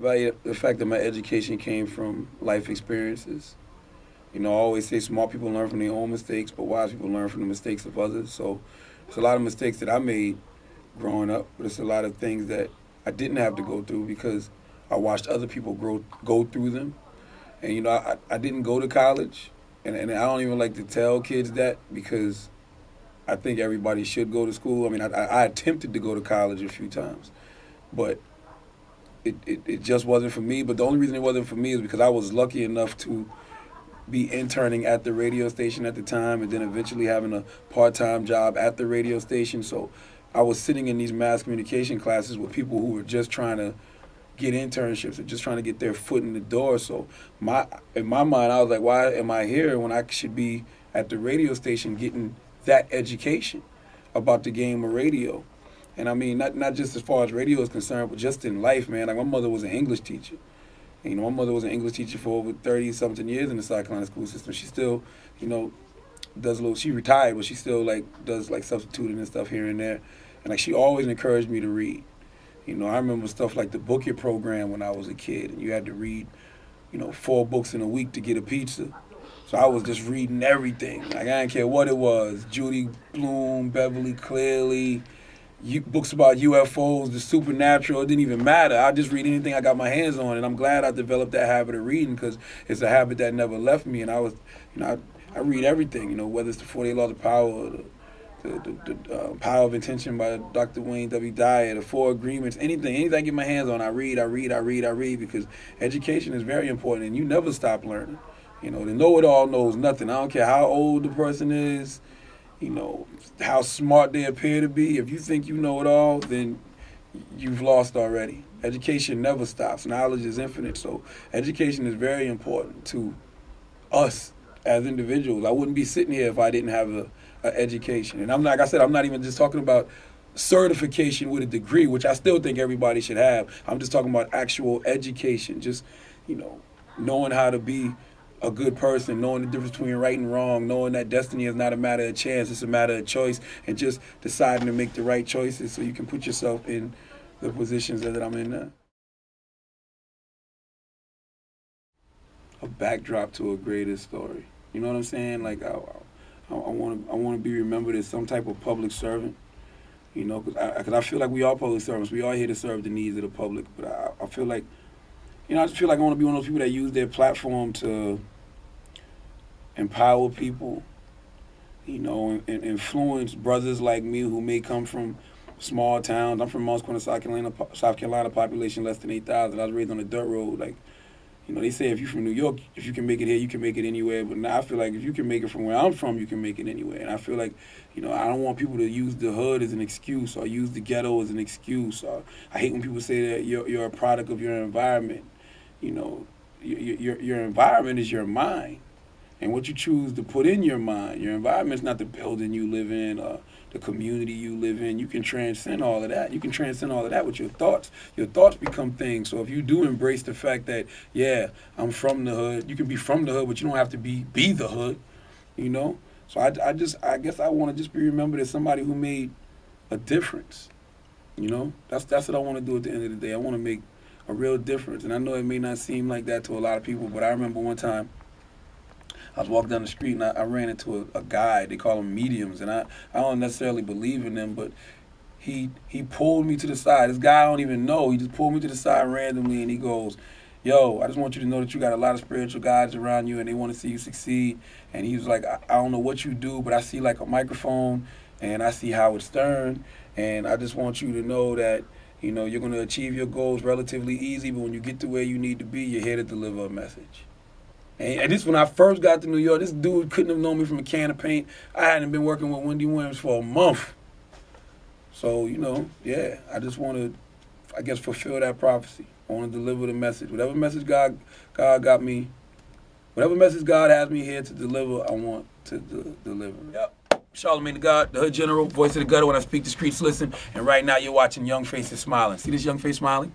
value the fact that my education came from life experiences. You know, I always say smart people learn from their own mistakes, but wise people learn from the mistakes of others. So it's a lot of mistakes that I made growing up, but it's a lot of things that I didn't have to go through because I watched other people go through them. And, you know, I didn't go to college, and I don't even like to tell kids that because I think everybody should go to school. I mean, I attempted to go to college a few times, but it just wasn't for me. But the only reason it wasn't for me is because I was lucky enough to be interning at the radio station at the time and then eventually having a part-time job at the radio station. So I was sitting in these mass communication classes with people who were just trying to get internships and just trying to get their foot in the door. So in my mind, I was like, why am I here when I should be at the radio station getting that education about the game of radio? And I mean, not just as far as radio is concerned, but just in life, man. Like, my mother was an English teacher. And, you know, my mother was an English teacher for over 30-something years in the South Carolina school system. She still, you know, she retired, but she still, like, does, like, substituting and stuff here and there. And, like, she always encouraged me to read. You know, I remember stuff like the Book It program when I was a kid, and you had to read, you know, 4 books in a week to get a pizza. So I was just reading everything. Like, I didn't care what it was. Judy Blume, Beverly Cleary, books about UFOs, the supernatural. It didn't even matter. I just read anything I got my hands on, and I'm glad I developed that habit of reading because it's a habit that never left me. And I was, you know, I read everything, you know, whether it's the 48 Laws of Power, or the Power of Intention by Dr. Wayne W. Dyer, the 4 Agreements, anything I get my hands on, I read because education is very important, and you never stop learning. You know, the know-it-all knows nothing. I don't care how old the person is, you know, how smart they appear to be. If you think you know it all, then you've lost already. Education never stops. Knowledge is infinite. So education is very important to us as individuals. I wouldn't be sitting here if I didn't have a education. And I'm not, like I said, I'm not even just talking about certification with a degree, which I still think everybody should have. I'm just talking about actual education. Just, you know, knowing how to be a good person, knowing the difference between right and wrong, knowing that destiny is not a matter of chance, it's a matter of choice, and just deciding to make the right choices so you can put yourself in the positions that I'm in now. A backdrop to a greater story. You know what I'm saying? Like, I want to be remembered as some type of public servant. You know, because I feel like we are public servants. We are here to serve the needs of the public. But I feel like, you know, I just feel like I want to be one of those people that use their platform to empower people, you know, and influence brothers like me who may come from small towns. I'm from Moss Corner, South Carolina, population less than 8,000. I was raised on a dirt road. Like, you know, they say if you're from New York, if you can make it here, you can make it anywhere. But now I feel like if you can make it from where I'm from, you can make it anywhere. And I feel like, you know, I don't want people to use the hood as an excuse or use the ghetto as an excuse. Or I hate when people say that you're a product of your environment. You know, your environment is your mind. And what you choose to put in your mind, your environment is not the building you live in or the community you live in. You can transcend all of that. You can transcend all of that with your thoughts. Your thoughts become things. So if you do embrace the fact that, yeah, I'm from the hood, you can be from the hood, but you don't have to be the hood, you know? So I guess I want to just be remembered as somebody who made a difference, you know? That's what I want to do at the end of the day. I want to make a real difference. And I know it may not seem like that to a lot of people, but I remember one time I was walking down the street and I ran into a guy. They call them mediums, and I don't necessarily believe in them, but he pulled me to the side. This guy I don't even know. He just pulled me to the side randomly, and he goes, yo, I just want you to know that you got a lot of spiritual guides around you, and they want to see you succeed. And he was like, I don't know what you do, but I see like a microphone, and I see Howard Stern, and I just want you to know that, you know, you're going to achieve your goals relatively easy, but when you get to where you need to be, you're here to deliver a message. And this when I first got to New York, this dude couldn't have known me from a can of paint. I hadn't been working with Wendy Williams for a month. So, you know, yeah, I just want to, I guess, fulfill that prophecy. I want to deliver the message. Whatever message God got me, whatever message God has me here to deliver, I want to deliver. Yep. Charlemagne the God, the Hood General, voice of the gutter when I speak, the streets listen. And right now you're watching Young Faces Smiling. See this young face smiling?